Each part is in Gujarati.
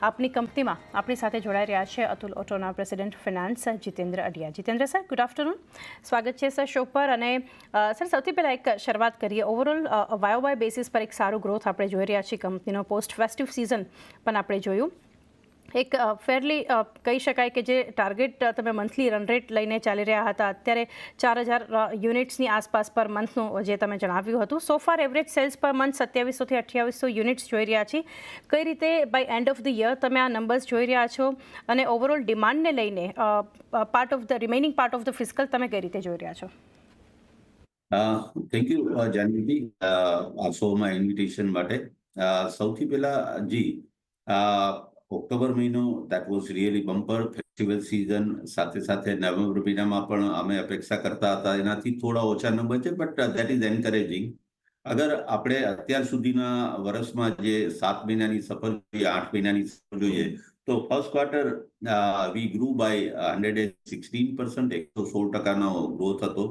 આપની કંપનીમાં આપણી સાથે જોડાઈ રહ્યા છે અતુલ ઓટોના president finance Jitendra Adiya. Jitendra sir, good afternoon. સ્વાગત છે સર શો પર. અને સર, સૌથી પહેલાં એક શરૂઆત કરીએ. ઓવરઓલ વાય બેસિસ પર એક સારું ગ્રોથ આપણે જોઈ રહ્યા છીએ કંપનીનો. પોસ્ટ ફેસ્ટિવ સિઝન પણ આપણે જોયું. એક ફેરલી કહી શકાય કે જે ટાર્ગેટ તમે મંથલી રન રેટ લઈને ચાલી રહ્યા હતા, અત્યારે 4,000 યુનિટ્સની આસપાસ પર મંથનું જે તમે જણાવ્યું હતું. So far average sales per month 2700 થી 2800 યુનિટ્સ જોઈ રહ્યા છીએ. કઈ રીતે by end of the year તમે આ નંબર્સ જોઈ રહ્યા છો, અને ઓવરઓલ ડિમાન્ડને લઈને રિમેઇનિંગ પાર્ટ ઓફ ધ ફિસ્કલ તમે કઈ રીતે જોઈ રહ્યા છો? થેન્ક યુ જાનવી, આ શોમાં ઇન્વિટેશન માટે. સૌથી પહેલા જી, ઓક્ટોબર મહિનો that was really bumper. Festival season સાથે સાથે નવેમ્બર મહિનામાં પણ અમે અપેક્ષા કરતા હતા એનાથી થોડા ઓછા નંબર છે, બટ દેટ ઇઝ એન્કરેજિંગ. અગર આપણે અત્યાર સુધીના વર્ષમાં જે 7 મહિનાની સફર જોઈએ, 8 મહિનાની સફર જોઈએ, તો first quarter we grew by 116%, 116%નો ગ્રોથ હતો.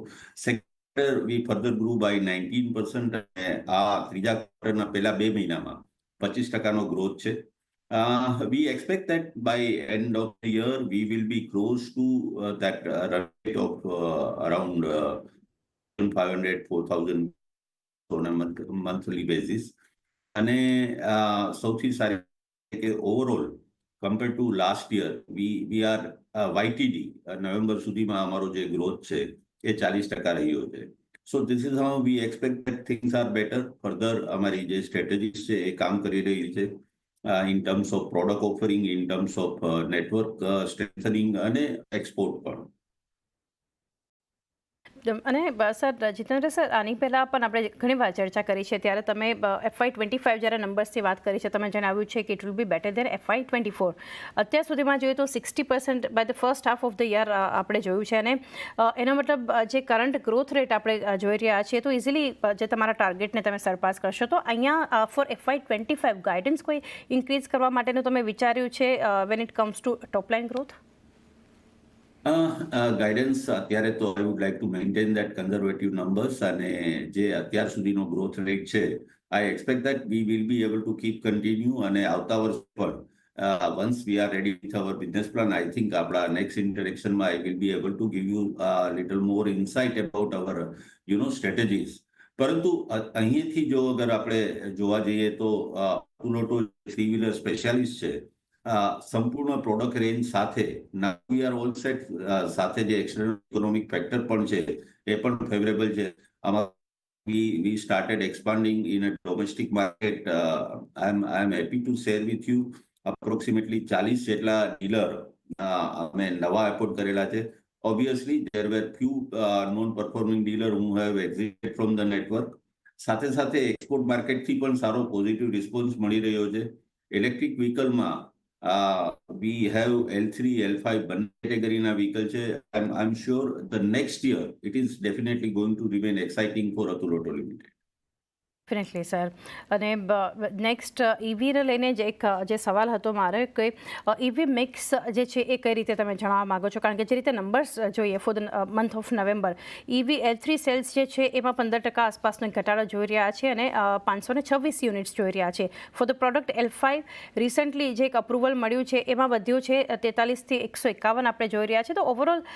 Second we further grew by 19%, અને આ ત્રીજા ક્વાર્ટરના પહેલા 2 મહિનામાં 25%નો ગ્રોથ છે. We expect that by end of the year we will be close to that run rate of around 500, 4,000 on a monthly basis. અને સૌથી સારી કે overall compare to last year we are YTD November સુધીમાં અમારો જે ગ્રોથ છે એ 40% રહ્યો છે. So this is how we expect that things are better. Further અમારી જે સ્ટ્રેટેજીસ છે એ કામ કરી રહી છે. In terms of product offering, in terms of network strengthening અને export પણ. અને સર જીતેન્દ્ર સર, આની પહેલાં પણ આપણે ઘણી વાર ચર્ચા કરી છે, ત્યારે તમે FY25 જ્યારે નંબર્સની વાત કરી છે, તમે જણાવ્યું છે કે it will be better than FY24. અત્યાર સુધીમાં જોઈએ તો 60% by the first half of the year આપણે જોયું છે. અને એનો મતલબ જે કરંટ ગ્રોથ રેટ આપણે જોઈ રહ્યા છીએ, તો ઇઝીલી જે તમારા ટાર્ગેટને તમે સરપાસ કરશો. તો અહીંયા ફોર FY25 ગાઈડન્સ કોઈ ઇન્ક્રીઝ કરવા માટેનું તમે વિચાર્યું છે when it comes to topline growth? Guidance અત્યારે તો I would like to maintain that conservative numbers, અને જે અત્યાર સુધીનો ગ્રોથ રેટ છે I expect that we will be able to keep continue. અને આવતા વર્ષ પણ once we are ready with our business plan, I think આપણા next interaction માં I will be able to give you a little more insight about our strategies. પરંતુ અહીંથી જો અગર આપણે જોવા જઈએ તો Atul auto three wheeler specialist છે, સંપૂર્ણ પ્રોડક્ટ રેન્જ સાથે વી આર ઓલ સેટ, સાથે જે એક્સટર્નલ ઇકોનોમિક ફેક્ટર પણ છે એ પણ ફેવરેબલ છે. We started expanding in a domestic market. I am happy to share with you approximately 40 જેટલા ડીલર અમે નવા એપોર્ટ કરેલા છે. Obviously, there were few non-performing dealer who have exited from the network. સાથે સાથે એક્સપોર્ટ માર્કેટથી પણ સારો પોઝિટિવ રિસ્પોન્સ મળી રહ્યો છે. Electric વ્હીકલમાં we have L3, L5 બંને કેટેગરીના વ્હીકલ છે. I'm sure the next year it is definitely going to remain exciting for Atul Auto Limited. Definitely sir. અને નેક્સ્ટ ઇવીને લઈને જ એક જે સવાલ હતો મારે કે ઇવી મિક્સ જે છે એ કઈ રીતે તમે જણાવવા માગો છો? કારણ કે જે રીતે નંબર્સ જોઈએ for the month of November, EV L3 sales જે છે એમાં 15% આસપાસનો ઘટાડો જોઈ રહ્યા છે, અને 526 યુનિટ્સ જોઈ રહ્યા છે. For the product L5 recently જે એક અપ્રુવલ મળ્યું છે એમાં વધ્યું છે 43 થી 151 આપણે જોઈ રહ્યા છે. તો ઓવરઓલ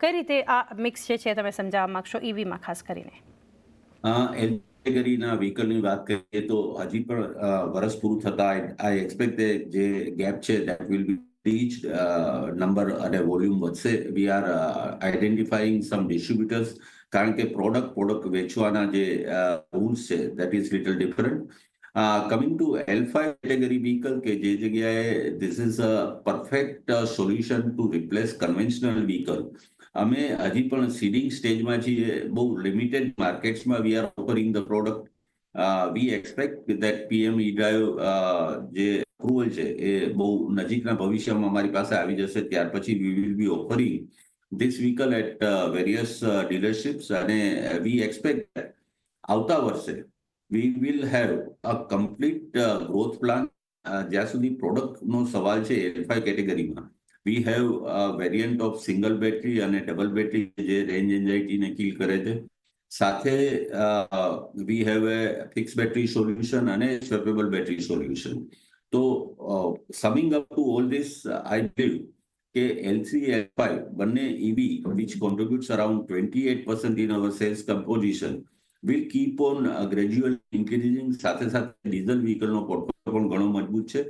કઈ રીતે આ મિક્સ જે છે તમે સમજાવવા માગશો ઇવીમાં ખાસ કરીને? કેટેગરીના વ્હીકલની વાત કરીએ તો હજી પણ વર્ષ પૂરું થતા આઈ એક્સપેક્ટ જે ગેપ છે that will be reached. Number અને વોલ્યુમ વધશે. We are identifying some distributors, કારણ કે પ્રોડક્ટ વેચવાના જે રૂલ્સ છે that is little different. Coming to L5 category vehicle, કે જે જગ્યાએ this is a perfect solution to replace conventional vehicle. અમે હજી પણ સીડિંગ સ્ટેજમાં છીએ. બહુ લિમિટેડ માર્કેટ્સમાં we are offering the product. We expect that PM E-Drive જે અપ્રુવલ છે એ બહુ નજીકના ભવિષ્યમાં અમારી પાસે આવી જશે. ત્યાર પછી we will be offering this vehicle at various dealerships. અને વી એક્સપેક્ટ આવતા વર્ષે we will have a complete growth plan. જ્યાં સુધી પ્રોડક્ટનો સવાલ છે L5 કેટેગરીમાં, we have a variant of single battery અને ડબલ બેટરી જે રેન્જ એન્ઝાઇટીને કિલ કરે છે. સાથે we have a fixed battery solution અને swappable battery solution. તો summing up to all this I believe કે L3, L5 બંને EV which contributes around 28% in our sales composition will keep on gradually increasing. સાથે સાથે ડીઝલ વ્હીકલનો પોર્ટફોલિયો પણ ઘણો મજબૂત છે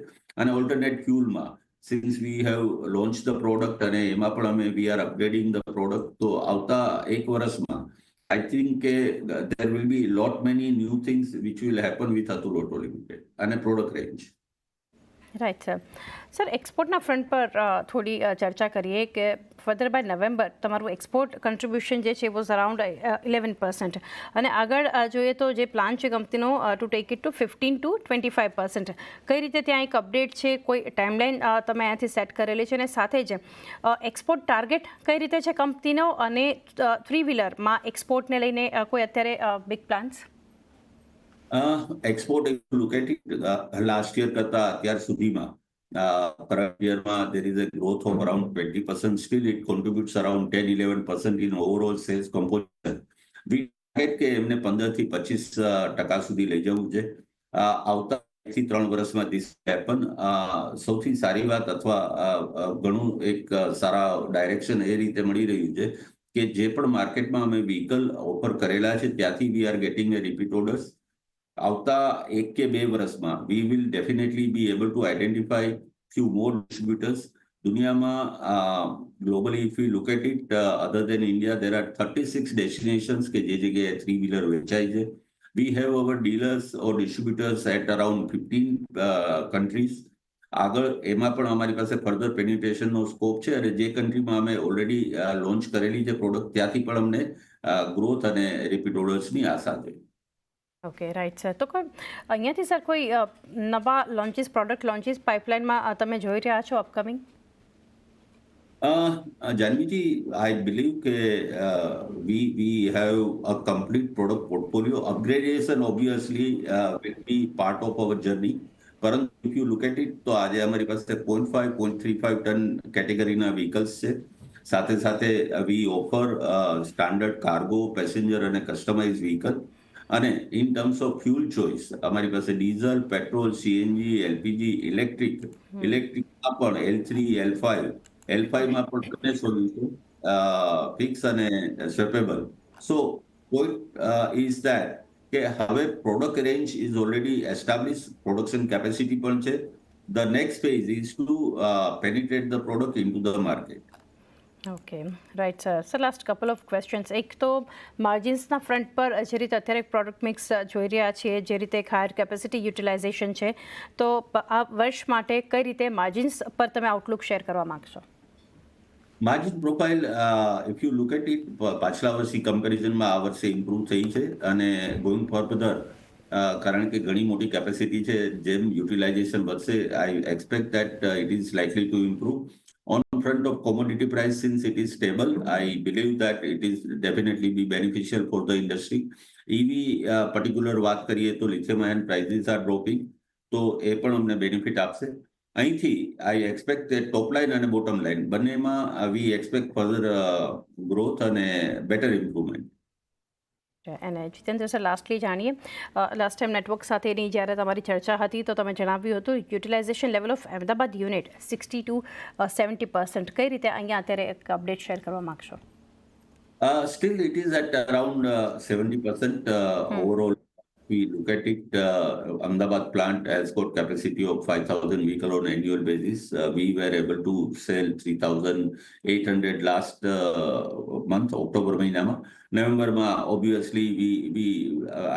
અને ઓલ્ટરનેટ ફ્યુલમાં since we have launch the product અને એમાં પણ અમે we are upgrading the product, તો આવતા એક વર્ષમાં આઈ થિંક કે there will be lot many new things which will happen with Atul Auto Limited અને પ્રોડક્ટ રેન્જ. રાઈટ સર એક્સપોર્ટના ફ્રન્ટ પર થોડી ચર્ચા કરીએ કે ફર્ધર બાય નવેમ્બર તમારું એક્સપોર્ટ કન્ટ્રીબ્યુશન જે છે વોઝ અરાઉન્ડ 11% અને આગળ જોઈએ તો જે પ્લાન છે કંપનીનો to take it to 15 to 25%. કઈ રીતે ત્યાં એક અપડેટ છે, કોઈ ટાઈમલાઈન તમે અહીંયાથી સેટ કરેલી છે અને સાથે જ એક્સપોર્ટ ટાર્ગેટ કઈ રીતે છે કંપનીનો અને 3 વ્હીલરમાં એક્સપોર્ટને લઈને કોઈ અત્યારે big plans? Export, if you look at it, last year કરતા અત્યાર સુધીમાં current year there is a growth of around 20%. Still, it contributes around 10-11% in overall sales composition. We target કે એમને 15-25% સુધી લઈ જવું છે. આવતા 3 વર્ષમાં this happen. સૌથી સારી વાત અથવા ઘણું એક સારા ડાયરેક્શન એ રીતે મળી રહ્યું છે કે જે પણ માર્કેટમાં અમે વ્હીકલ ઓફર કરેલા છે ત્યાંથી we are getting A repeat orders. આવતા 1 કે 2 વર્ષમાં we will definitely be able to identify few more distributors. દુનિયામાં globally if we look at it, other than India, there are 36 destinations કે જે જગ્યાએ 3-wheeler વેચાય છે. We have our dealers or distributors at around 15 countries. આગળ એમાં પણ અમારી પાસે ફર્ધર પેનિટ્રેશનનો સ્કોપ છે અને જે કન્ટ્રીમાં અમે ઓલરેડી લોન્ચ કરેલી છે પ્રોડક્ટ ત્યાંથી પણ અમને ગ્રોથ અને રિપીટ ઓર્ડર્સની આશા છે. Okay right sir. તો કોઈ અહીંયાથી સર કોઈ નવા લોન્ચીસ, પ્રોડક્ટ લોન્ચીસ પાઇપલાઇનમાં તમે જોઈ રહ્યા છો અપકમિંગ? Janviji, I believe કે we have a complete product portfolio. Upgradation obviously will be part of our journey. પરંતુ if you look at it, તો આજે અમારી પાસે 0.5, 0.35 ટન કેટેગરીના વ્હીકલ્સ છે. સાથે સાથે we offer standard cargo, passenger અને customized vehicle. અને in terms of fuel choice અમારી પાસે ડીઝલ, પેટ્રોલ, સીએનજી, એલપીજી, ઇલેક્ટ્રિકમાં પણ L3, L5માં પણ બંને સોલ્યુશન ફિક્સ અને swappable. So point is that કે હવે product range is already establish, production capacity પણ છે. The next phase is to penetrate the product into the market. Okay right sir. Sir last couple of questions. એક તો માર્જિન્સના ફ્રન્ટ પર જે રીતે અત્યારે પ્રોડક્ટ મિક્સ જોઈ રહ્યા છીએ, જે રીતે એક હાયર કેપેસિટી યુટિલાઇઝેશન છે, તો આ વર્ષ માટે કઈ રીતે માર્જિન્સ પર તમે આઉટલુક શેર કરવા માંગશો? Margin profile if you look at it પાછલા વર્ષની કમ્પેરિઝનમાં આ વર્ષે ઇમ્પ્રૂવ થઈ છે અને ગોઈંગ ફર્ધર કારણ કે ઘણી મોટી કેપેસિટી છે, જેમ યુટિલાઇઝેશન વધશે I expect that it is likely to improve. On front of commodity price, since it is stable, I believe that it is definitely be beneficial for the industry. EV particular વાત કરીએ તો lithium ion prices are dropping, તો એ પણ અમને બેનિફિટ આપશે. અહીંથી આઈ એક્સપેક્ટ ટોપ લાઇન અને બોટમ લાઇન બંનેમાં વી એક્સપેક્ટ ફર્ધર ગ્રોથ અને બેટર ઇમ્પ્રુવમેન્ટ. અને જીતેન્દ્ર સર લાસ્ટલી જાણીએ, લાસ્ટ ટાઈમ નેટવર્ક સાથેની જ્યારે તમારી ચર્ચા હતી તો તમે જણાવ્યું હતું utilization level of Ahmedabad unit 60 to 70%. કઈ રીતે અહીંયા અત્યારે એક અપડેટ શેર કરવા માંગશો? Still it is at around 70% overall. We look at it, Ahmedabad plant has got capacity of 5,000 vehicle on annual basis. We were able to sell 3,800 last month, October મહિનામાં. નવેમ્બરમાં obviously we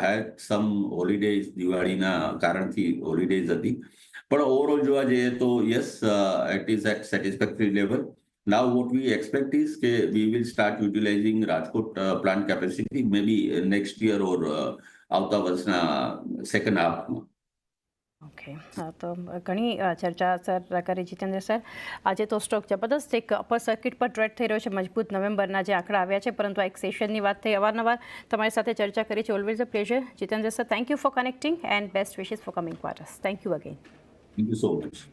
had some holidays, દિવાળીના કારણથી holidays હતી. પણ ઓવરઓલ જોવા જઈએ તો yes, it is at satisfactory level. Now what we expect is that we will start utilizing Rajkot plant capacity maybe next year or આવતા વર્ષના સેકન્ડ હાફમાં. ઓકે, તો ઘણી ચર્ચા સર કરી જીતેન્દ્ર સર. આજે તો સ્ટોક જબરદસ્ત એક અપર સર્કિટ પર ટ્રેડ થઈ રહ્યો છે, મજબૂત નવેમ્બરના જે આંકડા આવ્યા છે, પરંતુ આ એક સેશનની વાત થઈ. અવારનવાર તમારી સાથે ચર્ચા કરી છે. Always a pleasure Jitendra sir. Thank you for connecting and best wishes four coming quarters. Thank you again. Thank you so much.